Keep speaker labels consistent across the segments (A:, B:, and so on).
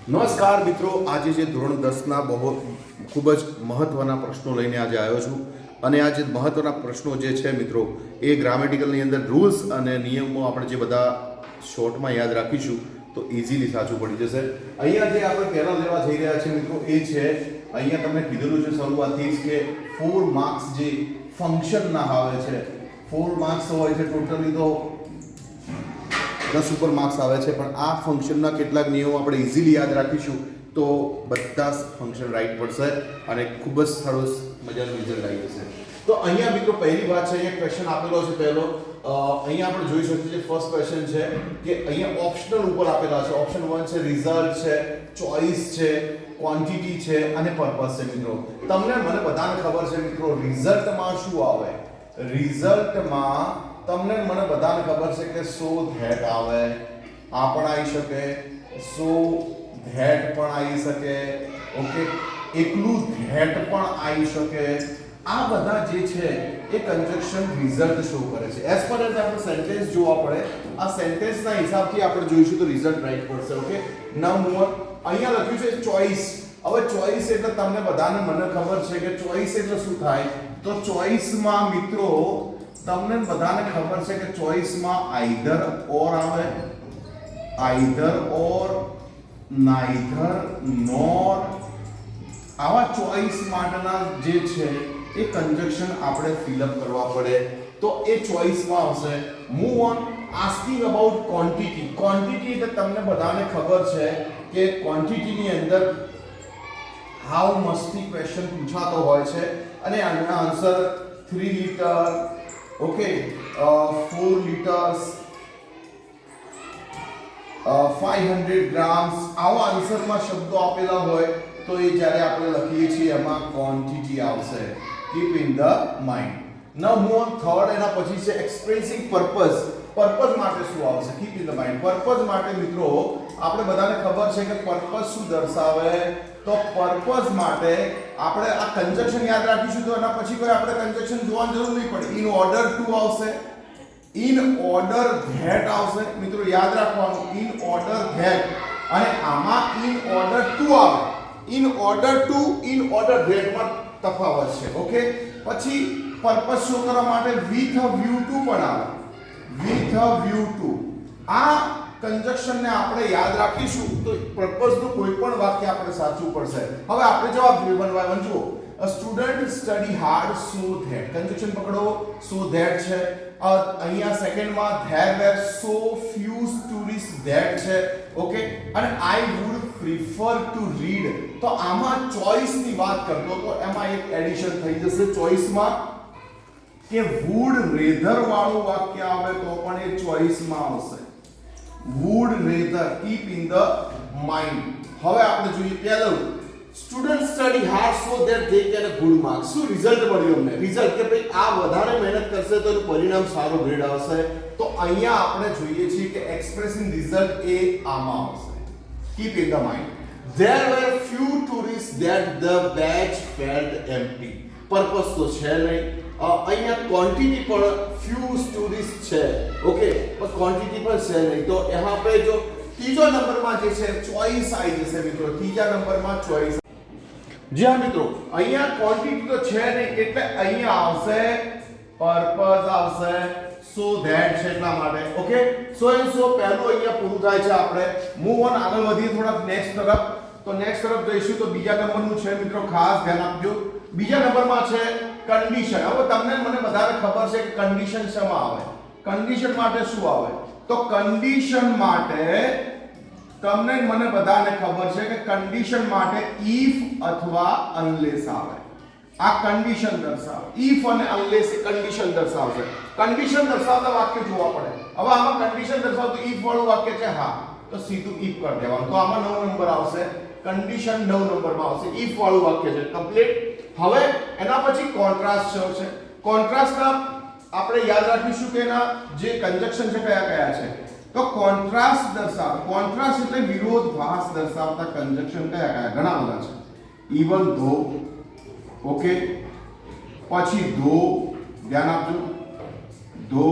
A: નમસ્કાર મિત્રો, આજે જે ધોરણ 10ના બહુ ખૂબ જ મહત્ત્વના પ્રશ્નો લઈને આજે આવ્યો છું. અને આ જે મહત્ત્વના પ્રશ્નો જે છે મિત્રો, એ ગ્રામેટિકલની અંદર રૂલ્સ અને નિયમો આપણે જે બધા શોર્ટમાં યાદ રાખીશું તો ઇઝીલી સાચું પડી જશે. અહીંયા જે આપણે પહેલા લેવા જઈ રહ્યા છીએ મિત્રો, એ છે અહીંયા તમને કીધેલું છે શરૂઆતથી જ કે 4 માર્ક્સ જે ફંક્શનના આવે છે, 4 માર્ક્સ હોય છે ટોટલી, તો 10 ઉપર માર્ક્સ આવે છે. પણ આ ફંક્શનના કેટલાક નિયમો આપણે ઇઝીલી યાદ રાખીશું તો બધા ફંક્શન રાઈટ પડશે અને ખૂબ જ સરસ મજાનું રિઝલ્ટ આવી જશે. તો અહીંયા મિત્રો પહેલી વાત છે, અહીંયા ક્વેશ્ચન આપેલો છે પહેલો. અહીંયા આપણે જોઈ શકીએ છીએ ફર્સ્ટ ક્વેશ્ચન છે કે અહીંયા ઓપ્શનલ ઉપર આપેલા છે. ઓપ્શન 1 છે રિઝલ્ટ છે, ચોઇસ છે, ક્વોન્ટિટી છે અને પર્પસ છે. મિત્રો તમને મને બધાને ખબર છે મિત્રો, રિઝલ્ટમાં શું આવે? રિઝલ્ટમાં તમને મને બધાને ખબર છે કે સો ધેટ આવે, આ પણ આવી શકે, સો ધેટ પણ આવી શકે, ઓકે, એકલું ધેટ પણ આવી શકે. આ બધા જે છે એ કન્જક્શન રિઝલ્ટ શો કરે છે. એઝ પર એઝ આપણે સેન્ટેન્સ જોવા પડે, આ સેન્ટેન્સના હિસાબથી આપણે જોઈશું તો રિઝલ્ટ રાઈટ પડશે. Okay, now move on. અહીંયા લખ્યું છે ચોઇસ. હવે ચોઇસ એટલે તમને બધાને મને ખબર છે કે ચોઇસ એટલે શું થાય. તો ચોઇસમાં મિત્રો તમને બધાને ખબર છે કે ચોઇસમાં આઈધર ઓર આવે, આઈધર ઓર, નાઈધર, નોર. આવા ચોઇસ માટેના જે છે એ કન્જક્શન આપણે ફિલઅપ કરવા પડે તો એ ચોઇસમાં આવશે. Move on. Asking about quantity. Quantity એટલે તમને બધાને ખબર છે કે ક્વોન્ટિટીની અંદર હાઉ મચથી ક્વેશ્ચન પૂછાતો હોય છે અને આનો answer 3 litre, okay, 4 liters, 500 grams. આવા આન્સરમાં શબ્દો આપેલા હોય તો એ જ્યારે આપણે લખીએ છીએ એમાં ક્વોન્ટિટી આવશે. Keep in the mind. Now move on. Third એના પછી છે એક્સપ્રેસિંગ પર્પસ. પર્પસ માટે શું આવશે? Keep in the mind. Purpose માટે મિત્રો આપણે બધાને ખબર છે કે પર્પસ શું દર્શાવે. તો પર્પસ માટે આપણે આ કન્જક્શન યાદ રાખીશું તો એના પછી કોઈ આપણે કન્જક્શન જોવાની જરૂર નહીં પડે. ઇન ઓર્ડર ટુ આવશે, ઇન ઓર્ડર ધેટ આવશે. મિત્રો યાદ રાખવાનું, ઇન ઓર્ડર ધેટ. અને આમાં ઇન ઓર્ડર ટુ આવે. In order to, in order ધેટમાં તફાવત છે. ઓકે, પછી પર્પસ શો કરવા માટે વિથ અ વ્યૂ ટુ પણ આવે, વિથ અ વ્યૂ ટુ. આ કન્જક્શનને આપણે યાદ રાખીશું તો પર્પસનું કોઈ પણ વાક્ય આપણે સાચું પડશે. હવે આપણે જવાબ બનવા જુઓ. A student study hard so that. Conjunction પકડો, સો ધેટ છે. અહીંયા સેકન્ડમાં there were so few tourist that છે. ઓકે, અને I would prefer to read. તો આમાં ચોઇસની વાત કરતો તો એમાં એક એડિશન થઈ જશે ચોઇસમાં કે વુડ રેધર વાળું વાક્ય આવે તો પણ એ ચોઇસમાં આવશે. would rather. keep in the mind. હવે આપણે જોઈએ પહેલું, student study hard so that they get a good marks. શું રિઝલ્ટ મળ્યું અમને? રિઝલ્ટ કે ભાઈ આ વધારે મહેનત કરશે તો એનું પરિણામ સારો ગ્રેડ આવશે. તો અહીંયા આપણે જોઈએ છીએ કે એક્સપ્રેસિંગ રિઝલ્ટ એ આમાં આવશે. keep in the mind. there were few tourists that the batch felt empty. Purpose તો છે નહીં. અહીંયા ક્વોન્ટિટી પણ few ટુરિસ્ટ છે. ઓકે, પણ ક્વોન્ટિટી પણ છે નહીં. તો यहाँ पे जो ત્રીજો નંબરમાં જે છે ચોઇસ આવી જશે મિત્રો. ત્રીજા નંબરમાં ચોઇસ. જી હા મિત્રો, અહીંયા ક્વોન્ટિટી તો છે નહીં એટલે અહીંયા આવશે પર્પસ આવશે. સો ધેટ છે એટલા માટે. ઓકે, સો એન્ડ સો પહેલું અહીંયા પૂરું થાય છે. આપણે મૂવ ઓન, આગળ વધીએ થોડા નેક્સ્ટ તરફ. તો નેક્સ્ટ તરફ જઈશું તો બીજા નંબરનું છે મિત્રો, ખાસ ધ્યાન આપજો. બીજા નંબરમાં છે કન્ડિશન. હવે તમને મને બધાને ખબર છે કે કન્ડિશન શેમાં આવે. કન્ડિશન માટે શું આવે? તો કન્ડિશન માટે તમને મને બધાને ખબર છે કે કન્ડિશન માટે ઇફ અથવા અનલેસ આવે. આ કન્ડિશન દર્શાવે. ઇફ અને અનલેસ એ કન્ડિશન દર્શાવશે. કન્ડિશન દર્શાવતા વાક્ય જોવા પડે. હવે આમાં કન્ડિશન દર્શાવતું ઇફ વાળું વાક્ય છે, હા, તો સીધું ઇફ કરી દેવાનું. તો આમાં 9 નંબર આવશે. કન્ડિશન 9 નંબરમાં આવશે. ઇફ વાળું વાક્ય છે કમ્પ્લીટ. હવે એના પછી કોન્ટ્રાસ્ટ છે. કોન્ટ્રાસ્ટના આપણે યાદ રાખીશું કે એના જે કન્જક્શન છે કયા કયા છે. તો કોન્ટ્રાસ્ટ દર્શાવ, કોન્ટ્રાસ્ટ એટલે વિરોધાભાસ દર્શાવતા કન્જક્શન કયા કયા? ઘણા બધા છે. ઇવન ધો, ઓકે, પછી ધો, ધ્યાન આપજો, ધો,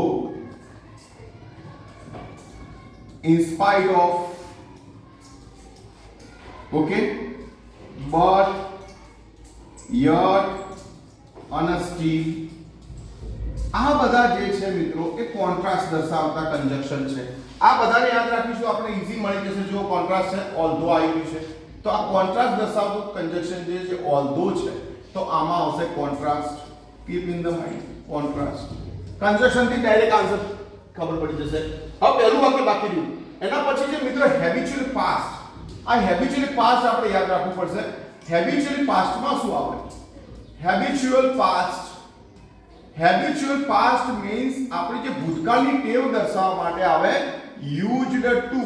A: in spite of, okay, but, yet અને સ્ટીલ, આ બધા જે છે મિત્રો એ કોન્ટ્રાસ્ટ દર્શાવતા કંજક્શન છે. આ બધાને યાદ રાખીશું આપણે, ઈઝી મળી જશે. જો કોન્ટ્રાસ્ટ છે, ઓલ્ધો આવી છે, તો આ કોન્ટ્રાસ્ટ દર્શાવતું કંજક્શન જે છે ઓલ્ધો છે, તો આમાં આવશે contrast. Keep in the mind contrast. Conjunction થી ડાયરેક્ટ આન્સર ખબર પડી જશે. હવે પહેલું વાક્ય બાકી રહ્યું. એના પછી જે મિત્રો હેબિચ્યુઅલ પાસ્ટ, આ હેબિચ્યુઅલ પાસ્ટ આપણે યાદ રાખવું પડશે. હેબિચ્યુઅલ પાસ્ટમાં શું આવે? હેબિચ્યુઅલ પાસ્ટ મીન્સ આપણી જે ભૂતકાળની ટેવ દર્શાવવા માટે આવે યુઝડ ટુ.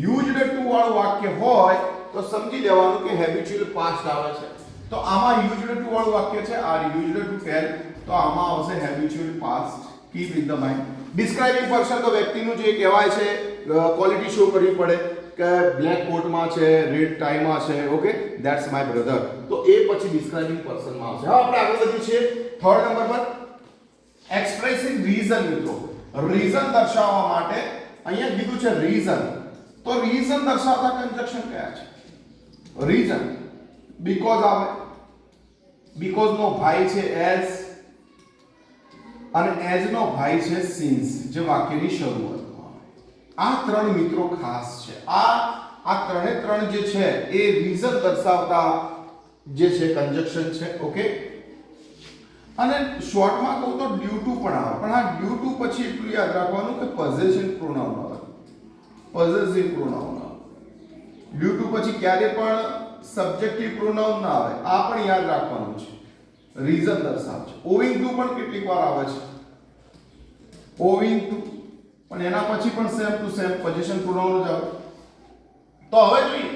A: યુઝડ ટુ વાળું વાક્ય હોય તો સમજી લેવાનું કે હેબિચ્યુઅલ પાસ્ટ આવે છે. તો આમાં યુઝડ ટુ વાળું વાક્ય છે, આર યુઝડ ટુ ટેલ, તો આમાં આવશે habitual past. Keep in the mind. Describing person તો વ્યક્તિનું જે કહેવાય છે ક્વોલિટી શો કરવી પડે કે બ્લેક કોટમાં છે, રેડ ટાઈમાં છે, ઓકે, ધેટ્સ માય બ્રધર. તો એ પછી ડિસ્ક્રાઇબિંગ પર્સનમાં આવશે. હવે આપણે આગળ વધીએ છીએ થર્ડ નંબર પર. એક્સપ્રેસિંગ રીઝન મિત્રો, રીઝન દર્શાવવા માટે અહીંયા કીધું છે રીઝન. તો રીઝન દર્શાવતા કંજક્શન કયા છે? રીઝન બીકોઝ આવે, બીકોઝ નો ભાઈ છે એઝ, અને એઝ નો ભાઈ છે સિન્સ, જે વાક્યની શરૂઆતમાં આવે. આ ત્રણ મિત્રો ખાસ છે. આ ત્રણ જે છે એ રીઝન દર્શાવતા જે છે કંજક્શન છે. ઓકે, અને શોર્ટમાં કહું તો ડ્યુ ટુ પણ આવે, પણ આ ડ્યુ ટુ પછી એટલું યાદ રાખવાનું કે પોઝેસિવ પ્રોનાઉન આવે. પોઝેસિવ પ્રોનાઉન આવે. ડ્યુ ટુ પછી ક્યારે પણ સબ્જેક્ટિવ પ્રોનાઉન ના આવે, આ પણ યાદ રાખવાનું છે. રીઝન દર્શાવે છે. ઓવિંગ ટુ પણ કેટલીક વાર આવે છે, ઓવિંગ ટુ, પણ એના પછી પણ same to same position pronoun જ આવે. તો હવે જોઈએ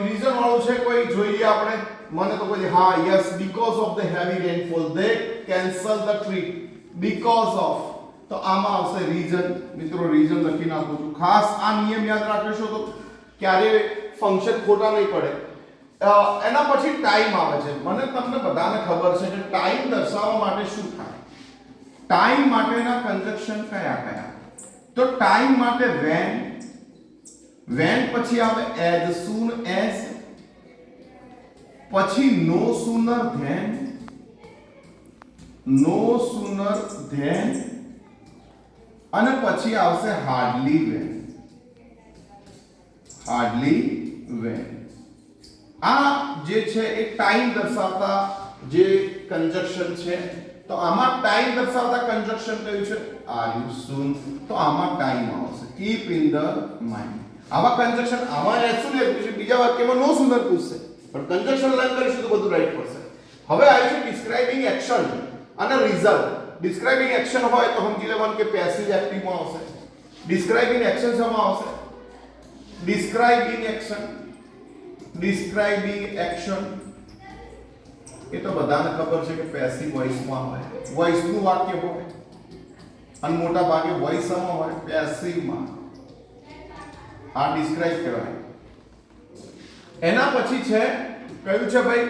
A: રીઝન વાળું છે કોઈ, જોઈએ આપણે. મને તો કોઈ હા yes, because of the heavy rainfall they cancel the trip. Because of, તો આમાં આવશે રીઝન. મિત્રો રીઝન લખી નાખું છું. ખાસ આ નિયમ યાદ રાખશો તો ક્યારે ફંક્શન ખોટા નહીં પડે. એના પછી ટાઈમ આવે છે. મને તમને બધાને ખબર છે કે ટાઈમ દર્શાવવા માટે શું થાય. ટાઈમ માટેના કંજક્શન કયા કયા? તો ટાઈમ માટે when પછી આવે as soon as, પછી no sooner than, અને પછી આવશે hardly when. આ જે છે એ ટાઈમ દર્શાવતા જે કંજક્શન છે. તો આમાં ટાઈમ દર્શાવતા કંજક્શન કયું છે? આર યુ સૂન. તો આમાં ટાઈમ આવશે. Keep in the mind. આવા કંજક્શન આમાં એસ શું લખ્યું છે, બીજા વાક્યમાં નો સુનર પૂછશે, પણ કંજક્શન લર્ન કરીશું તો બધું રાઈટ પડશે. હવે આવી છે ડિસ્ક્રાઇબિંગ એક્શન અને રિઝલ્ટ. ડિસ્ક્રાઇબિંગ એક્શન હોય તો સમજી લેવાનું કે પેસિવ એક્ટિવમાં આવશે. ડિસ્ક્રાઇબિંગ એક્શન શેમાં આવશે? ડિસ્ક્રાઇબિંગ એક્શન એ તો બધાને ખબર છે કે પેસિવ વોઇસમાં હોય, વોઇસનું વાક્ય હોય, અને મોટા ભાગે વોઇસમાં હોય, પેસિવમાં. આ ડિસ્ક્રાઇબ કહેવાય. એના પછી છે કયું છે ભાઈ?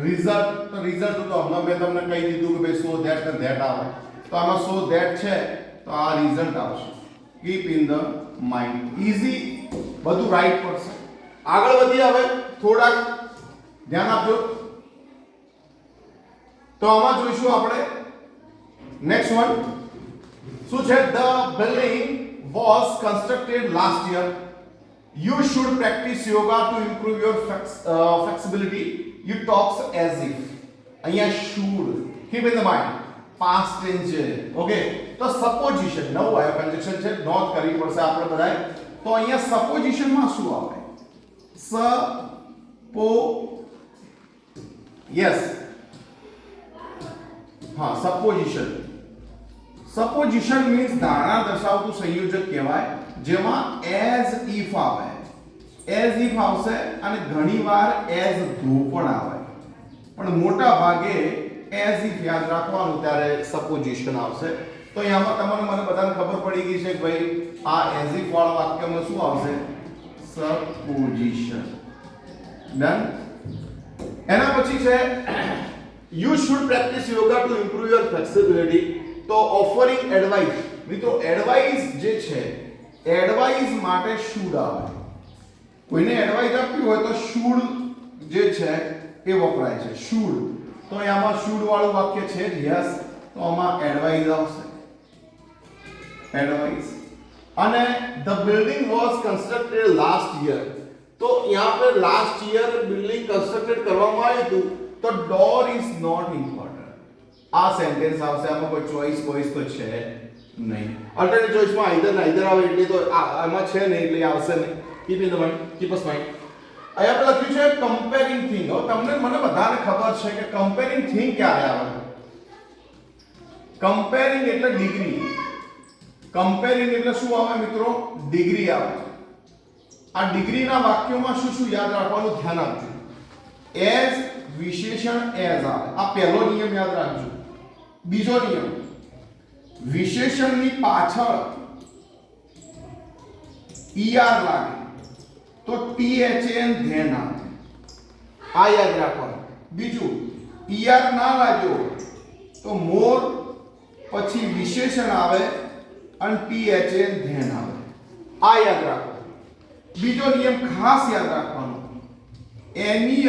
A: રિઝલ્ટ. તો રિઝલ્ટ તો હમણાં મેં તમને કહી દીધું કે ભાઈ સો ધેટ ને ધેટ આવે. તો આમાં સો ધેટ છે તો આ રિઝલ્ટ આવશે. Keep in the mind. Easy, બધું રાઈટ પડશે. આગળ વધીએ હવે થોડાક ધ્યાન આપજો. તો આમાં જોઈશું આપણે નેક્સ્ટ વન શું છે? The building was constructed last year. You should practice yoga to improve your flexibility. You talk as if. અહીંયા should. Keep in the mind. Past tense છે. Okay. તો supposition નવું આયો કંજક્શન છે, નોટ કરવી પડશે આપણે બધાએ. તો અહીંયા supposition માં શું આવે? yes. હા, supposition. Supposition means ધારણા દર્શાવતું સંયોજક કહેવાય, જેમાં as if આવે. as if આવશે અને ઘણીવાર as though પણ આવે, પણ મોટા ભાગે as if યાદ રાખવાનું ત્યારે supposition આવશે. તો અહીંયામાં તમને મને બધાને ખબર પડી ગઈ છે કે ભાઈ આ as if વાળા વાક્યમાં શું આવશે? supposition. ડન. એના પછી છે you should practice yoga to improve your flexibility. તો ઓફરિંગ એડવાઇસ. મિત્રો એડવાઇસ જે છે, એડવાઇસ માટે should આવે. કોઈને એડવાઇસ આપવી હોય તો should જે છે એ વપરાય છે should. તો આમાં should વાળું વાક્ય છે યસ, તો આમાં એડવાઇસ આવશે એડવાઇસ. અને the building was constructed last year. तो यहाँ पे लास्ट ईयर बिल्डिंग कंस्ट्रक्टेड કરવામાં આવ્યું હતું, તો ડોર ઇઝ નોટ ઇમ્પોર્ટન્ટ. આ સેન્ટેન્સ આવશે, આમાં કોઈ ચોઇસ તો છે નહીં. અલ્ટરનેટ ચોઇસમાં આઈધર નાઈધર આવે એટલે તો આમાં છે નહીં એટલે આવશે નહીં. Keep in the mind, keep us mind. અહીંયા આપણે લખ્યું છે કમ્પેરિંગ થિંગ. હવે તમને મને બધાને ખબર છે કે કમ્પેરિંગ થિંગ ક્યારે આવે. કમ્પેરિંગ એટલે ડિગ્રી. કમ્પેરિંગ એટલે શું આવે મિત્રો? ડિગ્રી આવે. આ ડિગ્રીના વાક્યોમાં શું યાદ રાખવાનું ધ્યાન આપજો. એઝ વિશેષણ એઝ આવે, આ પહેલો નિયમ યાદ રાખજો. બીજો નિયમ, વિશેષણની પાછળ er લાગે તો thn ધેન આવે, આ યાદ રાખવાનું. બીજું, er ના લાગ્યો તો મોર પછી વિશેષણ આવે અને thn ધેન આવે, આ યાદ રાખો. બીજો નિયમ ખાસ યાદ રાખવાનો, એની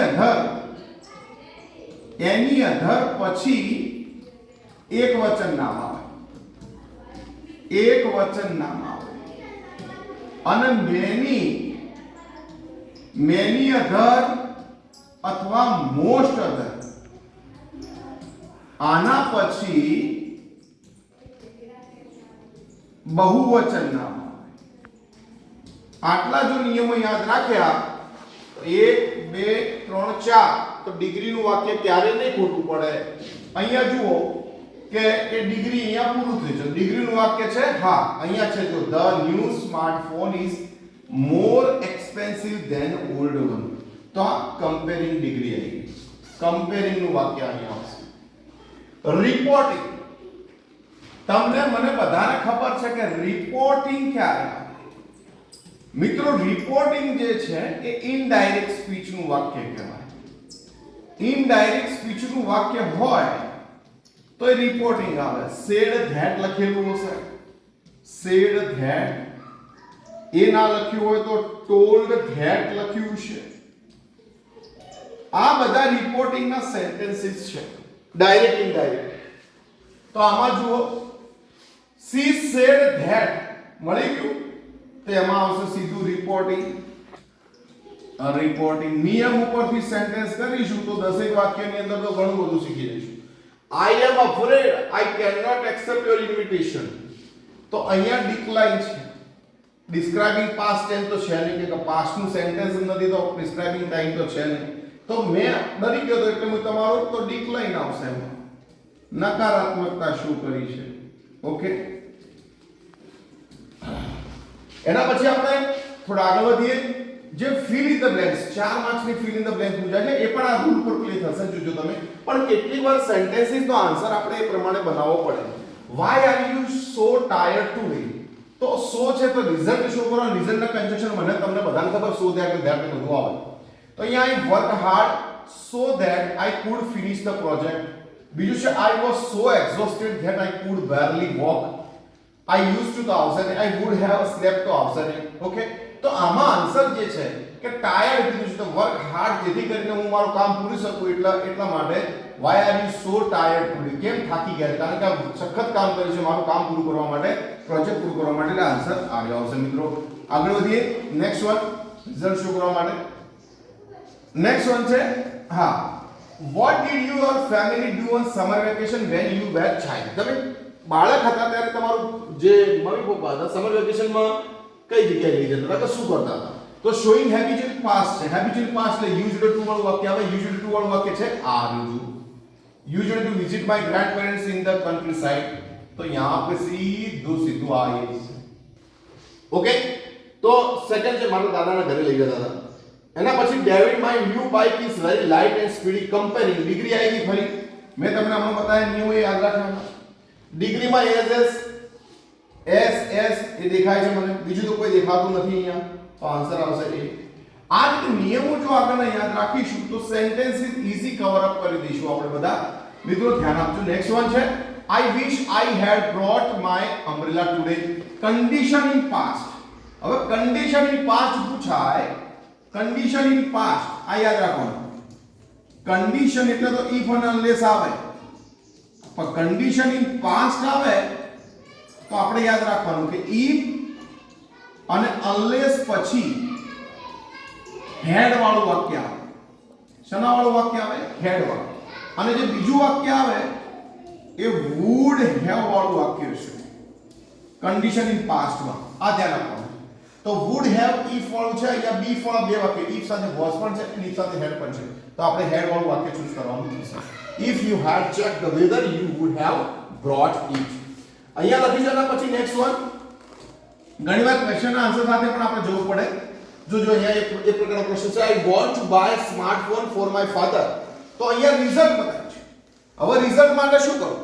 A: અધર પછી એક વચન નામ આવે, એક વચન નામ આવે. અને મેની અધર અથવા મોસ્ટ અધર, આના પછી બહુવચન નામ. આટલા જો નિયમો યાદ રાખ્યા તો 1 2 3 4 તો ડિગ્રીનું વાક્ય ક્યારે નહીં ખોટું પડે. અહીંયા જુઓ કે એ ડિગ્રી અહીંયા પૂરું થઈ છે. ડિગ્રીનું વાક્ય છે હા, અહીંયા છે જો the new smartphone is more expensive than old one. તો આ કમ્પેરિંગ ડિગ્રી આવી ગઈ. કમ્પેરિંગનું વાક્ય અહીંયા આવશે. રિપોર્ટિંગ, તમને મને બધાને ખબર છે કે રિપોર્ટિંગ ક્યારે આવે. મિત્રો રિપોર્ટિંગ જે છે એ ઇનડાયરેક્ટ સ્પીચ નું વાક્ય કહેવાય. ઇનડાયરેક્ટ સ્પીચ નું વાક્ય હોય તો એ રિપોર્ટિંગ આવે. સેડ ધેટ લખેલું હશે, સેડ ધેટ. એ ના લખ્યું હોય તો ટોલ્ડ ધેટ લખ્યું છે. આ બધા રિપોર્ટિંગ ના સેન્ટેન્સીસ છે, ડાયરેક્ટ ઇનડાયરેક્ટ. તો આમાં જુઓ, સી સેડ ધેટ મળી ગયું, તો એમાં આવશે સીધું રિપોર્ટિંગ. રિપોર્ટિંગ નિયમ ઉપરથી સેન્ટેન્સ કરીશું તો દસેક વાક્યની અંદર તો ઘણું બધું શીખી લઈશું. I am afraid I can not accept your invitation. તો અહીંયા ડિક્લાઇન છે. ડિસ્ક્રાઇબિંગ પાસ્ટ ટેન્સ તો છે નહીં, કે પાસ્ટ નું સેન્ટેન્સ નથી તો ડિસ્ક્રાઇબિંગ ટાઈમ તો છે નહીં. તો મેં ડરી ગયો તો એટલે હું તમારો તો ડિક્લાઇન આવશે એમાં. નકારાત્મકતા શું કરી છે. ઓકે, એના પછી આપણે થોડા આગળ વધીએ. જે ફિલ ઇન ધ બ્લેન્ક્સ, 4 માર્ક્સની ફિલ ઇન ધ બ્લેન્ક પૂછાય છે, એ પણ આ રૂલ પર પ્લે થશે જોજો તમે. પણ કેટલીક વાર સેન્ટેન્સીસ નો આન્સર આપણે એ પ્રમાણે બનાવવો પડે. Why are you so tired today. તો સો છે તો રિઝલ્ટ શો કરો. રિઝલ્ટના કન્જક્શન મને તમને બધાને ખબર, સો ધેટ ધેટ બધું આવે. તો અહીંયા I work hard so that I could finish the project. બીજું છે I was so exhausted that I could બેરલી walk. I used to the outside, I would have slept to outside. Okay, તો આમાં answer જે છે કે tired કીધું છે, તો વર્ક હાર્ડ જેથી કરીને હું મારું કામ પૂરી શકું એટલા માટે why are you so tired today? કેમ થાકી ગયા? કારણ કે સખત કામ કર્યું છે મારું કામ પૂરું કરવા માટે, પ્રોજેક્ટ પૂરું કરવા માટે. એટલે આન્સર આવ્યો આવશે મિત્રો. આગળ વધીએ. નેક્સ્ટ વન, રિઝલ્ટ શો કરવા માટે. નેક્સ્ટ વન છે હા, what did your family do on summer vacation when you were child? તમે બાળક હતા ત્યારે તમારું જે મમ્મી પપ્પા હતા સમર વેકેશનમાં કઈ જગ્યાએ લઈ જતા હતા, કે શું કરતા હતા? તો શોઈંગ હેબિચ્યુઅલ પાસ્ટ છે. હેબિચ્યુઅલ પાસ્ટ એટલે યુઝડ ટુ વાળું વાક્ય આવે. યુઝડ ટુ વાળું વાક્ય છે are used to visit my grandparents in the countryside. તો यहाँ पे સીધું આ એ છે. ઓકે, તો સેકન્ડ છે મારા દાદાના ઘરે લઈ જતા હતા. એના પછી David my new bike is very light and speedy. Comparing degree આવી ગઈ ફરી. મેં તમને હમણાં બતાવ્યા નિયમો એ યાદ રાખવાના. ડિગ્રીમાં એસ એ દેખાય છે મને, બીજું તો કોઈ દેખાતું નથી અહીંયા. તો આન્સર આવશે એ. આ રીતે નિયમો જો આગળના યાદ રાખીશું તો સેન્ટેન્સીસ ઈઝી કવર અપ કરી દઈશું આપણે બધા. મિત્રો ધ્યાન આપજો. નેક્સ્ટ વન છે I wish I had brought my umbrella today. Condition in past. હવે કન્ડિશન ઇન પાસ્ટ પૂછાય કન્ડિશન ઇન પાસ્ટ આ યાદ રાખવાનું. કન્ડિશન એટલે તો ઇફ અને અનલેસ આવે, પણ કન્ડિશન ઇન પાસ્ટ આવે તો આપણે યાદ રાખવાનું કે ઇફ અને અનલેસ પછી હેડ વાળું વાક્ય આવે. શેના વાળું વાક્ય આવે? હેડ વાળું. અને જે બીજું વાક્ય આવે એ વુડ હેવ વાળું વાક્ય છે કન્ડિશન ઇન પાસ્ટ માં. આ ધ્યાન રાખવાનું. તો વુડ હેવ ઇફ વાળું છે, અહીંયા બીફ વાળા બે વાક્ય, ઇફ સાથે વોઝ પણ છે અને ઇફ સાથે હેડ પણ છે. તો આપણે હેડ વાળું વાક્ય ચૂઝ કરવાનું છે. If you had check the whether you would have brought it. અહીંયા લખી છે પછી નેક્સ્ટ વન. ઘણીવાર ક્વેશ્ચનના આન્સર સાથે પણ આપણે જોવું પડે. જો અહીંયા એક પ્રકારનો પ્રશ્ન છે, I want to buy smartphone for my father. તો અહીંયા રિઝલ્ટ બતાવ્યું છે. હવે રિઝલ્ટ માટે શું કરવું?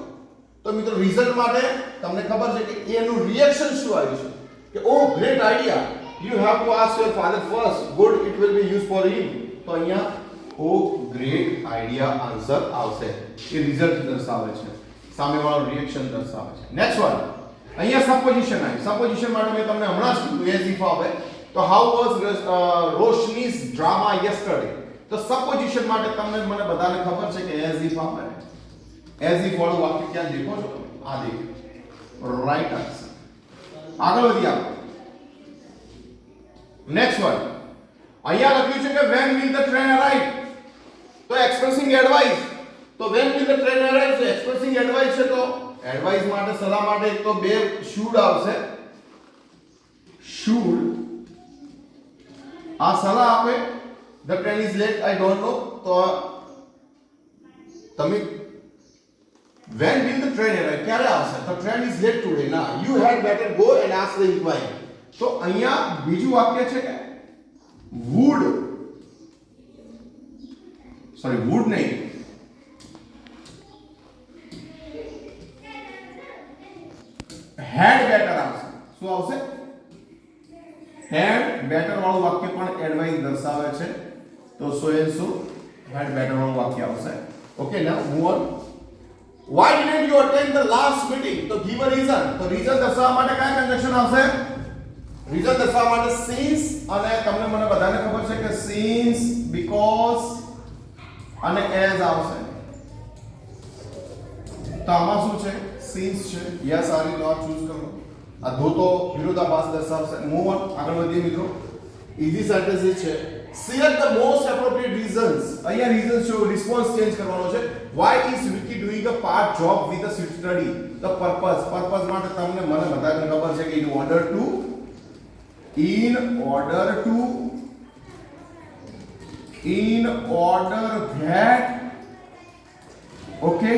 A: તો મિત્રો રિઝલ્ટ માટે તમને ખબર છે કે એનું રિએક્શન શું આવ્યું છે કે oh great idea, you have to ask your father first, good it will be use for him. તો અહીંયા ઓ ગ્રેટ આઈડિયા આન્સર આવશે. એ રિઝલ્ટ દર્શાવે છે, સામેવાળો રિએક્શન દર્શાવે છે. Next one. અહીંયા સપોઝિશન આવી. સપોઝિશન માટે મેં તમને હમણાં જ કીધું એઝ ઇફ આવે. તો હાઉ વોઝ રોશનીઝ ડ્રામા યસ્ટરડે. તો સપોઝિશન માટે તમને મને બધાને ખબર છે કે એઝ ઇફ આવે. એઝ ઇફ વાળું વાક્ય ક્યાં દેખો છો? આ દેખો. Right answer. આગળ વધી આપણે. Next one. અહીંયા લખ્યું છે કે when will the train arrive. તો એક્સપ્રેસિંગ એડવાઇસ. તો when will the train arrive છે એક્સપ્રેસિંગ એડવાઇસ છે. તો એડવાઇસ માટે સલાહ માટે એક તો બે should આવશે. should આ સલાહ આપે. the train is late, I don't know. તો તમે when will the train arrive ક્યારે આવશે? તો train is late today. ના, you had better go and ask the inquiry. તો અહીંયા બીજું વાક્ય છે કે would નહીં, had better આવશે. શું આવશે? had better વાળું વાક્ય પણ એડવાઇસ દર્શાવે છે. તો સો એન્ડ સો had better વાળું વાક્ય આવશે. Okay, now move on. Why didn't you attend the last meeting? તો give a reason. તો રીઝન દર્શાવવા માટે કયા કન્જક્શન આવશે? રીઝન દર્શાવવા માટે since અને તમને મને બધાને ખબર છે કે since, because અને as આવશે. તો આમાં શું છે? since છે. યસ, આ રીતે આ ચૂઝ કરો. આ ધો તો વિરોધાભાસ દર્શાવશે. Move on. આગળ વધીએ મિત્રો. ઈઝી સેન્ટેન્સીસ છે. select the most appropriate reasons. અહીંયા રીઝન શો રિસ્પોન્સ ચેન્જ કરવાનો છે. why is Vicky doing a part job with a study? the purpose માટે તમને મને બધાને ખબર છે કે in order that. ઓકે,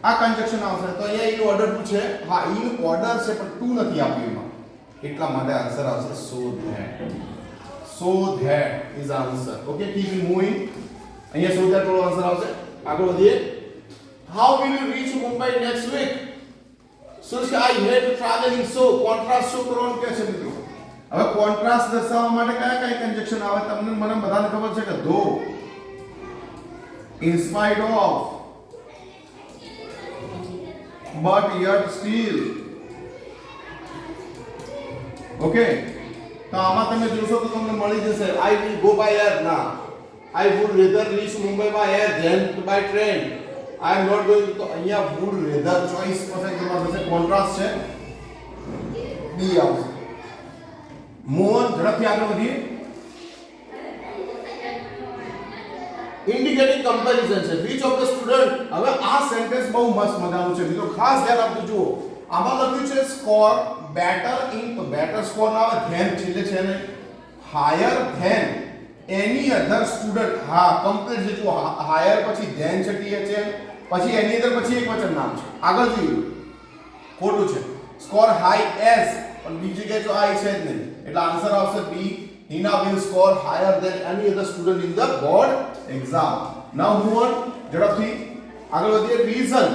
A: આ કન્જક્શન આવશે. તો અહીંયા in order to છે. હા, in order છે પણ to નથી આપ્યું એમાં, એટલા માટે આન્સર આવશે so that is answer. Okay, keep it moving. અહીંયા so that વાળો આન્સર આવશે. આગળ વધીએ. how will you reach Mumbai next week? so I hate traveling. so contrast show કરવાનું કે છે મિત્રો. હવે કોન્ટ્રાસ્ટ દર્શાવવા માટે કયા કયા કન્જક્શન આવે તમને મને બધાને ખબર છે કે though, in spite of, but yet still. Okay, તો આમાં તમે જોશો તો તમને મળી જશે I will go by air. ના, I would rather reach Mumbai by air than by train. I am not going. તો અહીંયા would rather ચોઈસ પસંદ કરવાનું થશે. કોન્ટ્રાસ્ટ છે, બી આવશે. મોહન, ઝડપથી આગળ વધીએ. ઇન્ડિકેટિંગ કમ્પેરિઝન છે. which of the student. હવે આ સેન્ટેન્સ બહુ મસ્ત મજાનું છે મિત્રો, ખાસ ધ્યાન આપજો. જુઓ, આમાં લખ્યું છે સ્કોર બેટર ઇન. તો બેટર સ્કોર ના આવે, ધેન છેલ્લે છે ને હાયર ધેન એની અધર સ્ટુડન્ટ. હા, કમ્પ્લીટ છે. જો હાયર પછી ધેન છે THN, પછી એની અધર પછી એક વચન નામ છે. આગળ જોઈએ, ખોટું છે. સ્કોર હાઈ એસ, પણ બીજી જગ્યાએ તો આઈ છે જ નહીં, એટલે આન્સર આવશે બી. Hina will score higher than any other student in the board exam. Now move on. ઝડપથી આગળ વધીએ. રીઝન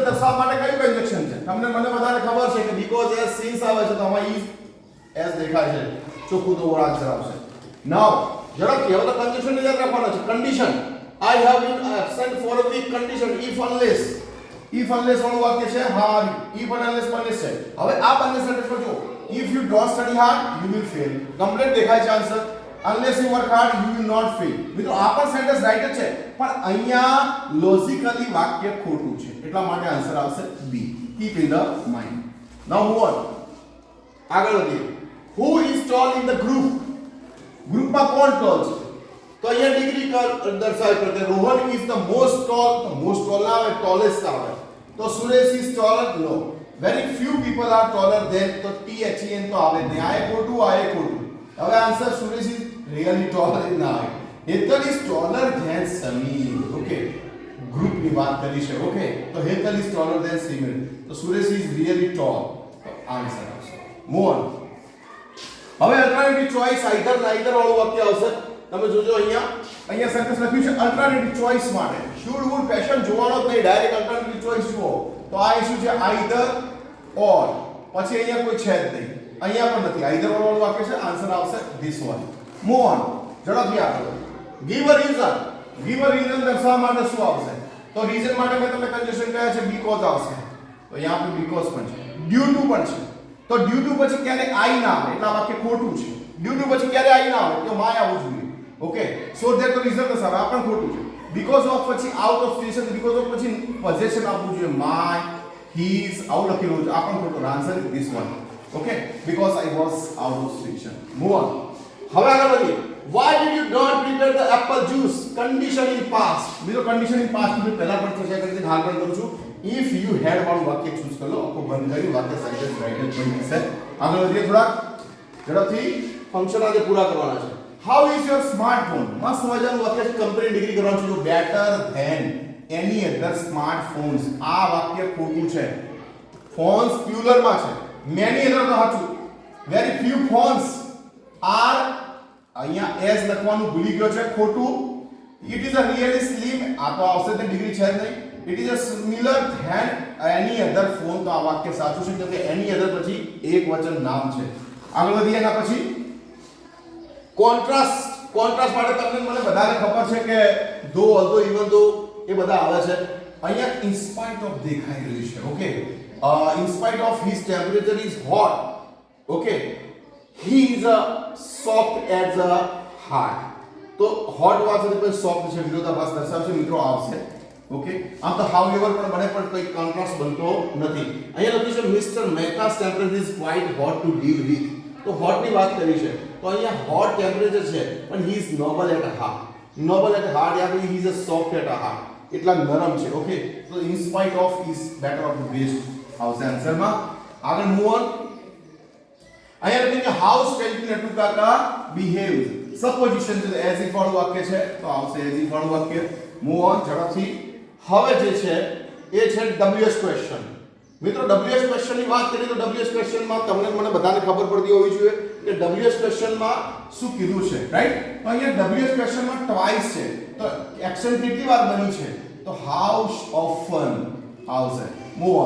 A: દર્શાવવા માટે કયું કન્જક્શન છે? તમને મને બધાને ખબર છે કે because as since આવે છે તો આમાં is as દેખાય છે. ચોખ્ખું તો આન્સર આવશે. Now ઝડપથી હવે તો કન્જક્શન યાદ રાખવાનો છે. Condition. I have been absent for a week. condition if unless વાળું વાક્ય છે. હા, if and unless બંને છે. હવે આ બંને સેન્ટેન્સ પર જો if you don't study hard you will fail. Complete દેખાય છે answer. unless you work hard you will not fail. મિત્રો આ પણ સેન્ટેન્સ રાઈટ જ છે, પણ અહીંયા લોજિકલી વાક્ય ખોટું છે, એટલા માટે આન્સર આવશે B. Keep in the mind. Now move on. આગળ વધીએ. who is tall in the group? ગ્રુપમાં કોણ ટોલ છે? તો અહીંયા ડિગ્રી દર્શાવે કે Rohan is the most tall. તો મોસ્ટ ટોલ ના આવે, ટોલેસ્ટ આવે. તો Suresh is taller? No. very few people are taller than. તો THEN તો આવે ને, આ એ ખોટું, આ એ ખોટું. હવે answer Suresh is really taller ના આવે. Hetal is taller than Samir. Okay, group ની વાત કરી છે. ઓકે, તો Hetal is taller than Samir. તો સુરેશ is really tall. તો આન્સર આવશે. Move on. હવે અલ્ટરનેટિવ ચોઇસ આઈધર નાઈધર વાળું વાક્ય આવશે. તમે જોજો અહીંયા સેન્ટેન્સ લખ્યું છે અલ્ટરનેટિવ ચોઇસ માટે. શુડ વુડ પેશન જોવાનો જ નહીં, ડાયરેક્ટ અલ્ટરનેટિવ ચોઇસ જુઓ. તો આ ઇશ્યુ છે આઈધર ઓર, પછી અહીંયા કોઈ છે જ નહીં, અહીંયા પણ નથી. આઈધર ઓર વાળું વાક્ય છે, આન્સર આવશે ધીસ વન. Move on. ઝડપથી આગળ. Give a reason. Give a reason દર્શાવવા માટે શું આવશે? તો રીઝન માટે મેં તમને કન્જેક્શન કહ્યા છે, બીકોઝ આવશે. તો અહીંયા આપણે બીકોઝ પણ છે, ડ્યુ ટુ પણ છે. તો ડ્યુ ટુ પછી ક્યારે આઈ ના આવે, એટલે આ વાક્ય ખોટું છે. ડ્યુ ટુ પછી ક્યારે આઈ ના આવે, તો માય આવવું જોઈએ. ઓકે, સો ધેટ તો રીઝન દર્શાવે, આ પણ ખોટું છે. બીકોઝ ઓફ પછી out of station, because of પછી પોઝેશન આપવું જોઈએ, માય, હીઝ આવું લખેલું છે, આ પણ ખોટું. Answer is this one. Okay, because I was out of station. Move on. હવે આગળ વધીએ. why did you not prepare the apple juice? condition in past. મિત્રો કન્ડિશન ઇન પાસ્ટ મેં પહેલા પણ ચર્ચા કરી હતી, હાલ પણ કરું છું. if you had વાળું વાક્ય ચૂઝ કરી લો, આખો બંધ કરી વાક્ય સેન્ટેન્સ રાઈટ જ બની જશે. આગળ વધીએ થોડા ઝડપથી. ફંક્શન આજે પૂરા કરવાના છે. how is your smartphone? મસ્ત મજાનું વાક્ય છે, કંપની ડિગ્રી કરવાનું છે. better than any other smartphones. આ વાક્ય ખોટું છે. phones પ્યુલર માં છે, many other તો સાચું. very few phones are, અહીંયા એસ લખવાનું ભૂલી ગયો છે, ખોટું. It is a really slim, આ તો આવશે તે ડિગ્રી છે જ નહીં. It is a similar than any other phone, તો આ વાક્ય સાચું છે, કેમ કે એની અધર પછી એક વચન નામ છે. આગળ વધીએ. એના પછી કોન્ટ્રાસ્ટ. કોન્ટ્રાસ્ટ માટે તમને મને બધાને ખબર છે કે ધો, ઓલ્ધો, ઇવન ધો એ બધા આવે છે. અહીંયા ઇન સ્પાઇટ ઓફ દેખાઈ રહ્યું છે. Okay, in spite of his temperature is hot. Okay, he is a soft as a heart. તો હોટ વાત છે પણ સોફ્ટ છે, વિરોધાભાસ દર્શાવશે. મિત્રો આવશે. ઓકે, આમ તો however પણ બને, પણ કોઈ કોન્ટ્રાસ્ટ બનતો નથી. અહીંયા લખ્યું છે mister Mehta's temperature is quite hot to deal with. તો હોટ ની વાત કરી છે, તો અહીંયા હોટ ટેમ્પરેચર છે, પણ he is noble at heart. noble at heart yeah he is a soft at heart, એટલા નરમ છે. ઓકે, તો in spite of is better of the best આવશે આન્સરમાં. આગળ મૂવ ઓન. અહીંયા લખ્યું છે હાઉ સ્ટ્રેન્જલી નટુ કાકા બિહેવ્સ. સપોઝિશન છે, એઝ ઇફ વાળું વાક્ય છે, તો આવશે એઝ ઇફ વાળું વાક્ય. મૂવ ઓન ઝડપથી. હવે જે છે એ છે WH ક્વેશ્ચન. મિત્રો WH ક્વેશ્ચન ની વાત કરીએ તો WH ક્વેશ્ચન માં તમને મને બધાને ખબર પડતી હોવી જોઈએ કે WH ક્વેશ્ચન માં શું કીધું છે, રાઈટ? તો અહીંયા WH ક્વેશ્ચન માં ટ્વાઇસ છે, તો એક્શન કેટલી વાર બની છે, તો હાઉ ઓફન આવશે. Move on.